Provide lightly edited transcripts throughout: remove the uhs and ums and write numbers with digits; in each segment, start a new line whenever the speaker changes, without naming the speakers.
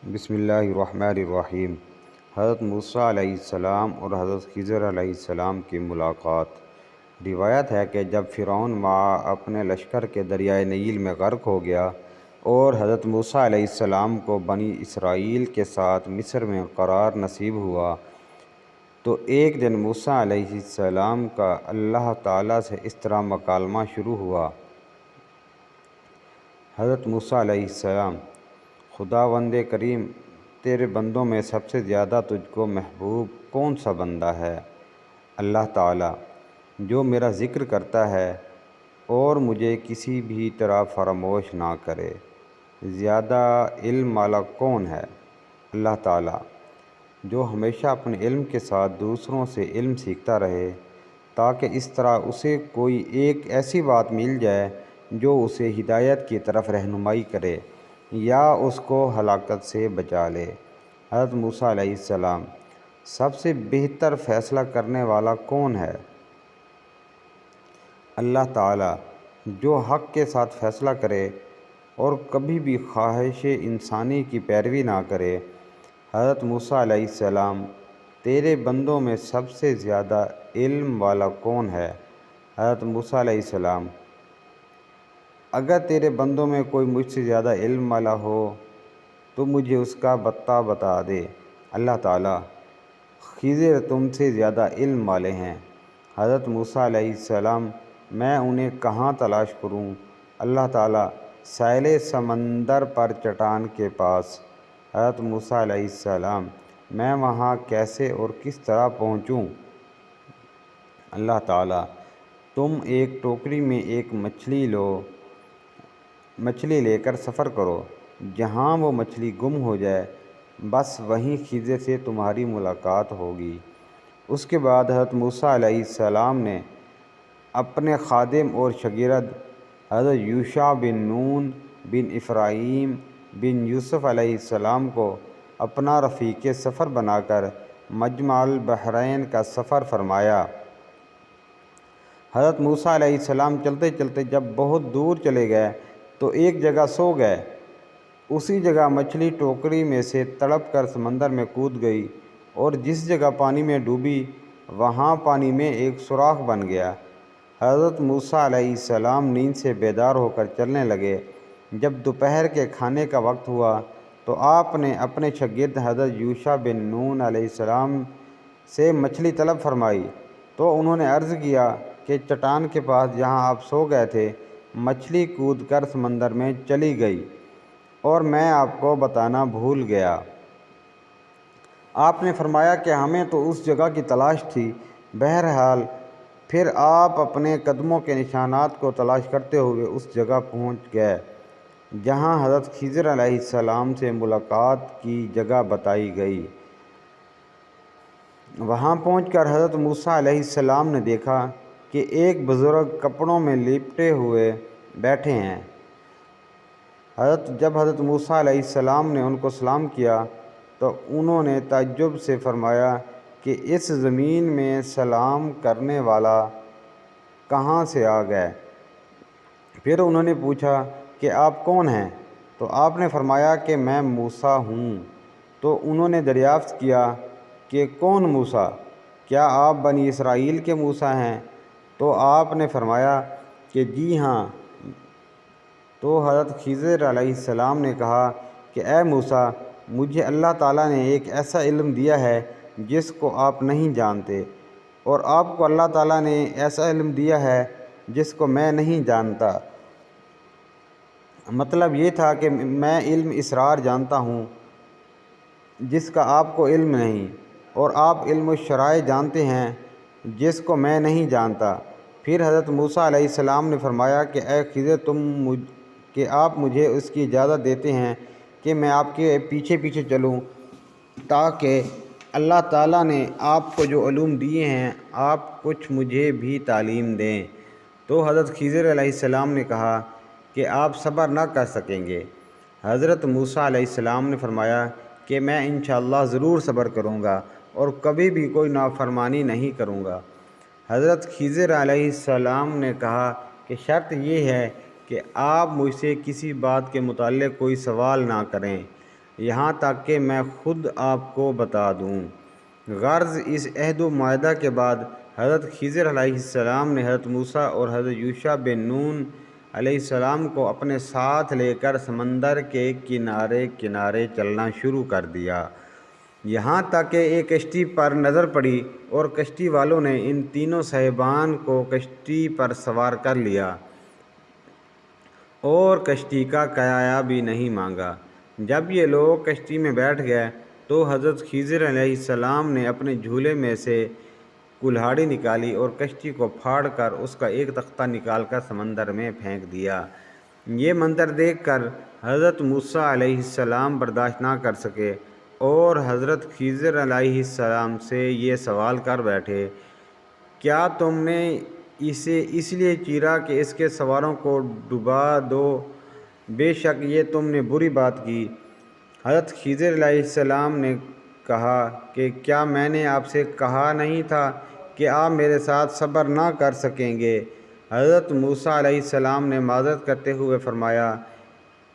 بسم اللہ الرحمن الرحیم۔ حضرت موسیٰ علیہ السلام اور حضرت خضر علیہ السلام کی ملاقات۔ روایت ہے کہ جب فرعون اپنے لشکر کے دریائے نیل میں غرق ہو گیا اور حضرت موسیٰ علیہ السلام کو بنی اسرائیل کے ساتھ مصر میں قرار نصیب ہوا تو ایک دن موسیٰ علیہ السلام کا اللہ تعالیٰ سے اس طرح مکالمہ شروع ہوا۔ حضرت موسیٰ علیہ السلام: خداوند کریم، تیرے بندوں میں سب سے زیادہ تجھ کو محبوب کون سا بندہ ہے؟ اللہ تعالیٰ: جو میرا ذکر کرتا ہے اور مجھے کسی بھی طرح فراموش نہ کرے۔ زیادہ علم والا کون ہے؟ اللہ تعالیٰ: جو ہمیشہ اپنے علم کے ساتھ دوسروں سے علم سیکھتا رہے تاکہ اس طرح اسے کوئی ایک ایسی بات مل جائے جو اسے ہدایت کی طرف رہنمائی کرے یا اس کو ہلاکت سے بچا لے۔ حضرت موسیٰ علیہ السلام: سب سے بہتر فیصلہ کرنے والا کون ہے؟ اللہ تعالیٰ: جو حق کے ساتھ فیصلہ کرے اور کبھی بھی خواہش انسانی کی پیروی نہ کرے۔ حضرت موسیٰ علیہ السلام: تیرے بندوں میں سب سے زیادہ علم والا کون ہے؟ حضرت موسیٰ علیہ السلام: اگر تیرے بندوں میں کوئی مجھ سے زیادہ علم والا ہو تو مجھے اس کا پتہ بتا دے۔ اللہ تعالیٰ: خضر تم سے زیادہ علم والے ہیں۔ حضرت موسیٰ علیہ السلام: میں انہیں کہاں تلاش کروں؟ اللہ تعالیٰ: ساحل سمندر پر چٹان کے پاس۔ حضرت موسیٰ علیہ السلام: میں وہاں کیسے اور کس طرح پہنچوں؟ اللہ تعالیٰ: تم ایک ٹوکری میں ایک مچھلی لے کر سفر کرو، جہاں وہ مچھلی گم ہو جائے بس وہیں خضر سے تمہاری ملاقات ہوگی۔ اس کے بعد حضرت موسیٰ علیہ السلام نے اپنے خادم اور شاگرد حضرت یوشع بن نون بن افرایم بن یوسف علیہ السلام کو اپنا رفیق سفر بنا کر مجمع البحرین کا سفر فرمایا۔ حضرت موسیٰ علیہ السلام چلتے چلتے جب بہت دور چلے گئے تو ایک جگہ سو گئے۔ اسی جگہ مچھلی ٹوکری میں سے تڑپ کر سمندر میں کود گئی اور جس جگہ پانی میں ڈوبی وہاں پانی میں ایک سوراخ بن گیا۔ حضرت موسیٰ علیہ السلام نیند سے بیدار ہو کر چلنے لگے۔ جب دوپہر کے کھانے کا وقت ہوا تو آپ نے اپنے شاگرد حضرت یوشع بن نون علیہ السلام سے مچھلی طلب فرمائی تو انہوں نے عرض کیا کہ چٹان کے پاس جہاں آپ سو گئے تھے مچھلی کود کر سمندر میں چلی گئی اور میں آپ کو بتانا بھول گیا۔ آپ نے فرمایا کہ ہمیں تو اس جگہ کی تلاش تھی۔ بہرحال پھر آپ اپنے قدموں کے نشانات کو تلاش کرتے ہوئے اس جگہ پہنچ گئے جہاں حضرت خضر علیہ السلام سے ملاقات کی جگہ بتائی گئی۔ وہاں پہنچ کر حضرت موسیٰ علیہ السلام نے دیکھا کہ ایک بزرگ کپڑوں میں لپٹے ہوئے بیٹھے ہیں۔ جب حضرت موسیٰ علیہ السلام نے ان کو سلام کیا تو انہوں نے تعجب سے فرمایا کہ اس زمین میں سلام کرنے والا کہاں سے آ گئے؟ پھر انہوں نے پوچھا کہ آپ کون ہیں؟ تو آپ نے فرمایا کہ میں موسیٰ ہوں۔ تو انہوں نے دریافت کیا کہ کون موسیٰ؟ کیا آپ بنی اسرائیل کے موسیٰ ہیں؟ تو آپ نے فرمایا کہ جی ہاں۔ تو حضرت خضر علیہ السلام نے کہا کہ اے موسیٰ، مجھے اللہ تعالیٰ نے ایک ایسا علم دیا ہے جس کو آپ نہیں جانتے، اور آپ کو اللہ تعالیٰ نے ایسا علم دیا ہے جس کو میں نہیں جانتا۔ مطلب یہ تھا کہ میں علم اسرار جانتا ہوں جس کا آپ کو علم نہیں، اور آپ علم الشرائع جانتے ہیں جس کو میں نہیں جانتا۔ پھر حضرت موسیٰ علیہ السلام نے فرمایا کہ اے خضر، کہ آپ مجھے اس کی اجازت دیتے ہیں کہ میں آپ کے پیچھے پیچھے چلوں تاکہ اللہ تعالیٰ نے آپ کو جو علوم دیے ہیں آپ کچھ مجھے بھی تعلیم دیں۔ تو حضرت خضر علیہ السلام نے کہا کہ آپ صبر نہ کر سکیں گے۔ حضرت موسیٰ علیہ السلام نے فرمایا کہ میں انشاءاللہ ضرور صبر کروں گا اور کبھی بھی کوئی نافرمانی نہیں کروں گا۔ حضرت خضر علیہ السلام نے کہا کہ شرط یہ ہے کہ آپ مجھ سے کسی بات کے متعلق کوئی سوال نہ کریں۔ یہاں تک کہ میں خود آپ کو بتا دوں۔ غرض اس عہد و معاہدہ کے بعد حضرت خضر علیہ السلام نے حضرت موسیٰ اور حضرت یوشع بن نون علیہ السلام کو اپنے ساتھ لے کر سمندر کے کنارے کنارے چلنا شروع کر دیا، یہاں تک کہ ایک کشتی پر نظر پڑی اور کشتی والوں نے ان تینوں صاحبان کو کشتی پر سوار کر لیا اور کشتی کا کرایہ بھی نہیں مانگا۔ جب یہ لوگ کشتی میں بیٹھ گئے تو حضرت خضر علیہ السلام نے اپنے جھولے میں سے کلہاڑی نکالی اور کشتی کو پھاڑ کر اس کا ایک تختہ نکال کر سمندر میں پھینک دیا۔ یہ منظر دیکھ کر حضرت موسیٰ علیہ السلام برداشت نہ کر سکے اور حضرت خضر علیہ السلام سے یہ سوال کر بیٹھے، کیا تم نے اسے اس لیے چیرا کہ اس کے سواروں کو ڈبا دو؟ بے شک یہ تم نے بری بات کی۔ حضرت خضر علیہ السلام نے کہا کہ کیا میں نے آپ سے کہا نہیں تھا کہ آپ میرے ساتھ صبر نہ کر سکیں گے؟ حضرت موسیٰ علیہ السلام نے معذرت کرتے ہوئے فرمایا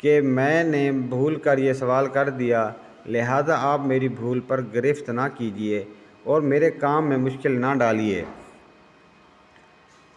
کہ میں نے بھول کر یہ سوال کر دیا، لہذا آپ میری بھول پر گرفت نہ کیجیے اور میرے کام میں مشکل نہ ڈالیے۔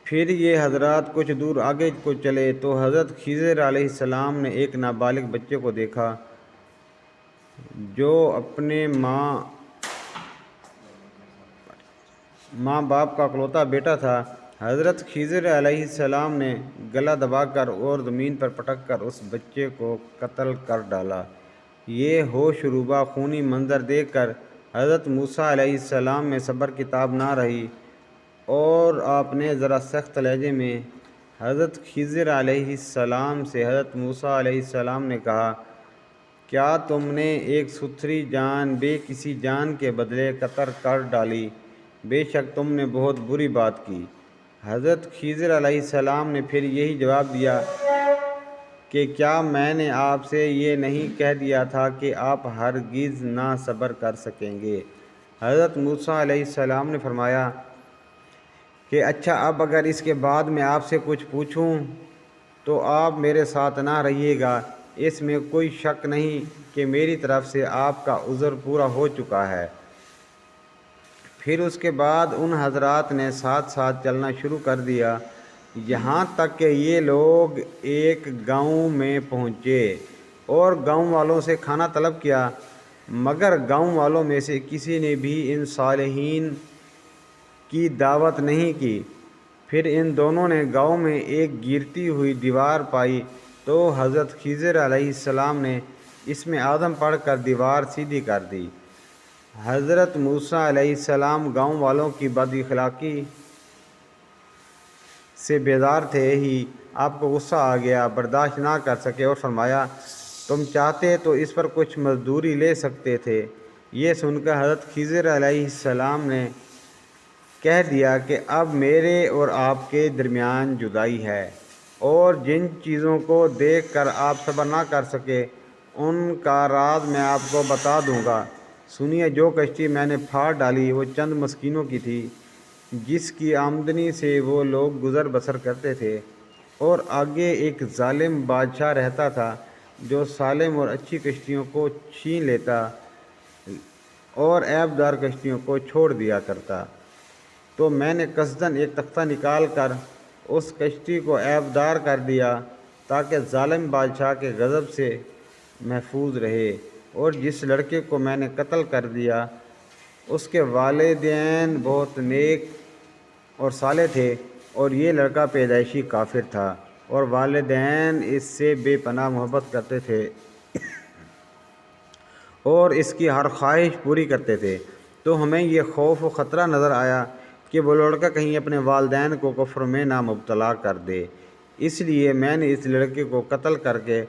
پھر یہ حضرات کچھ دور آگے کو چلے تو حضرت خضر علیہ السلام نے ایک نابالغ بچے کو دیکھا جو اپنے ماں باپ کا اکلوتا بیٹا تھا۔ حضرت خضر علیہ السلام نے گلا دبا کر اور زمین پر پٹک کر اس بچے کو قتل کر ڈالا۔ یہ ہوش روبہ خونی منظر دیکھ کر حضرت موسیٰ علیہ السلام میں صبر کی تاب نہ رہی اور آپ نے ذرا سخت لہجے میں حضرت خضر علیہ السلام سے حضرت موسیٰ علیہ السلام نے کہا، کیا تم نے ایک ستھری جان بے کسی جان کے بدلے قتل کر ڈالی؟ بے شک تم نے بہت بری بات کی۔ حضرت خضر علیہ السلام نے پھر یہی جواب دیا کہ کیا میں نے آپ سے یہ نہیں کہہ دیا تھا کہ آپ ہرگز نہ صبر کر سکیں گے؟ حضرت موسیٰ علیہ السلام نے فرمایا کہ اچھا، اب اگر اس کے بعد میں آپ سے کچھ پوچھوں تو آپ میرے ساتھ نہ رہیے گا۔ اس میں کوئی شک نہیں کہ میری طرف سے آپ کا عذر پورا ہو چکا ہے۔ پھر اس کے بعد ان حضرات نے ساتھ ساتھ چلنا شروع کر دیا، یہاں تک کہ یہ لوگ ایک گاؤں میں پہنچے اور گاؤں والوں سے کھانا طلب کیا، مگر گاؤں والوں میں سے کسی نے بھی ان صالحین کی دعوت نہیں کی۔ پھر ان دونوں نے گاؤں میں ایک گرتی ہوئی دیوار پائی تو حضرت خضر علیہ السلام نے اس میں آدم پڑھ کر دیوار سیدھی کر دی۔ حضرت موسیٰ علیہ السلام گاؤں والوں کی بد اخلاقی سے بیزار تھے ہی آپ کو غصہ آ گیا، برداشت نہ کر سکے اور فرمایا، تم چاہتے تو اس پر کچھ مزدوری لے سکتے تھے۔ یہ سن کر حضرت خضر علیہ السلام نے کہہ دیا کہ اب میرے اور آپ کے درمیان جدائی ہے اور جن چیزوں کو دیکھ کر آپ صبر نہ کر سکے ان کا راز میں آپ کو بتا دوں گا۔ سنیے، جو کشتی میں نے پھاڑ ڈالی وہ چند مسکینوں کی تھی جس کی آمدنی سے وہ لوگ گزر بسر کرتے تھے، اور آگے ایک ظالم بادشاہ رہتا تھا جو سالم اور اچھی کشتیوں کو چھین لیتا اور عیب دار کشتیوں کو چھوڑ دیا کرتا۔ تو میں نے قصداً ایک تختہ نکال کر اس کشتی کو عیب دار کر دیا تاکہ ظالم بادشاہ کے غضب سے محفوظ رہے، اور جس لڑکے کو میں نے قتل کر دیا اس کے والدین بہت نیک اور صالح تھے، اور یہ لڑکا پیدائشی کافر تھا اور والدین اس سے بے پناہ محبت کرتے تھے اور اس کی ہر خواہش پوری کرتے تھے۔ تو ہمیں یہ خوف و خطرہ نظر آیا کہ وہ لڑکا کہیں اپنے والدین کو کفر میں نہ مبتلا کر دے، اس لیے میں نے اس لڑکے کو قتل کر کے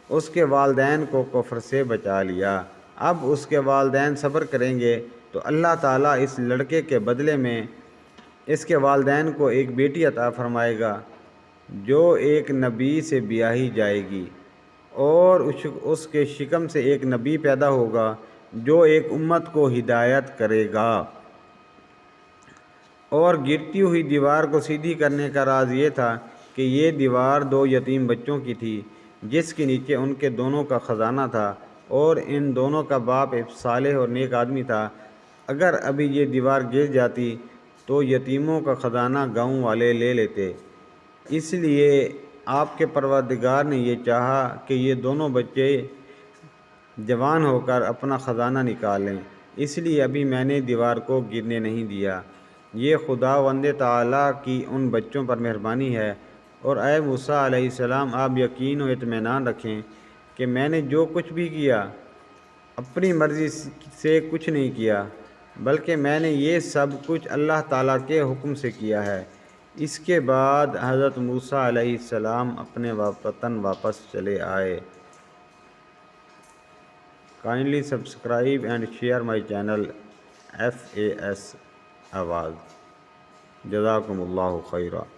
اس کے والدین کو کفر سے بچا لیا۔ اب اس کے والدین صبر کریں گے تو اللہ تعالیٰ اس لڑکے کے بدلے میں اس کے والدین کو ایک بیٹی عطا فرمائے گا جو ایک نبی سے بیاہی جائے گی، اور اس کے شکم سے ایک نبی پیدا ہوگا جو ایک امت کو ہدایت کرے گا۔ اور گرتی ہوئی دیوار کو سیدھی کرنے کا راز یہ تھا کہ یہ دیوار 2 یتیم بچوں کی تھی جس کے نیچے ان کے دونوں کا خزانہ تھا۔ اور ان دونوں کا باپ ایک صالح اور نیک آدمی تھا۔ اگر ابھی یہ دیوار گر جاتی تو یتیموں کا خزانہ گاؤں والے لے لیتے، اس لیے آپ کے پروردگار نے یہ چاہا کہ یہ دونوں بچے جوان ہو کر اپنا خزانہ نکالیں، اس لیے ابھی میں نے دیوار کو گرنے نہیں دیا۔ یہ خداوند تعالیٰ کی ان بچوں پر مہربانی ہے۔ اور اے موسیٰ علیہ السلام، آپ یقین و اطمینان رکھیں کہ میں نے جو کچھ بھی کیا اپنی مرضی سے کچھ نہیں کیا، بلکہ میں نے یہ سب کچھ اللہ تعالیٰ کے حکم سے کیا ہے۔ اس کے بعد حضرت موسیٰ علیہ السلام اپنے وطن واپس چلے آئے۔ Kindly subscribe and share my channel FAS آواز۔ جزاکم اللہ خیرہ۔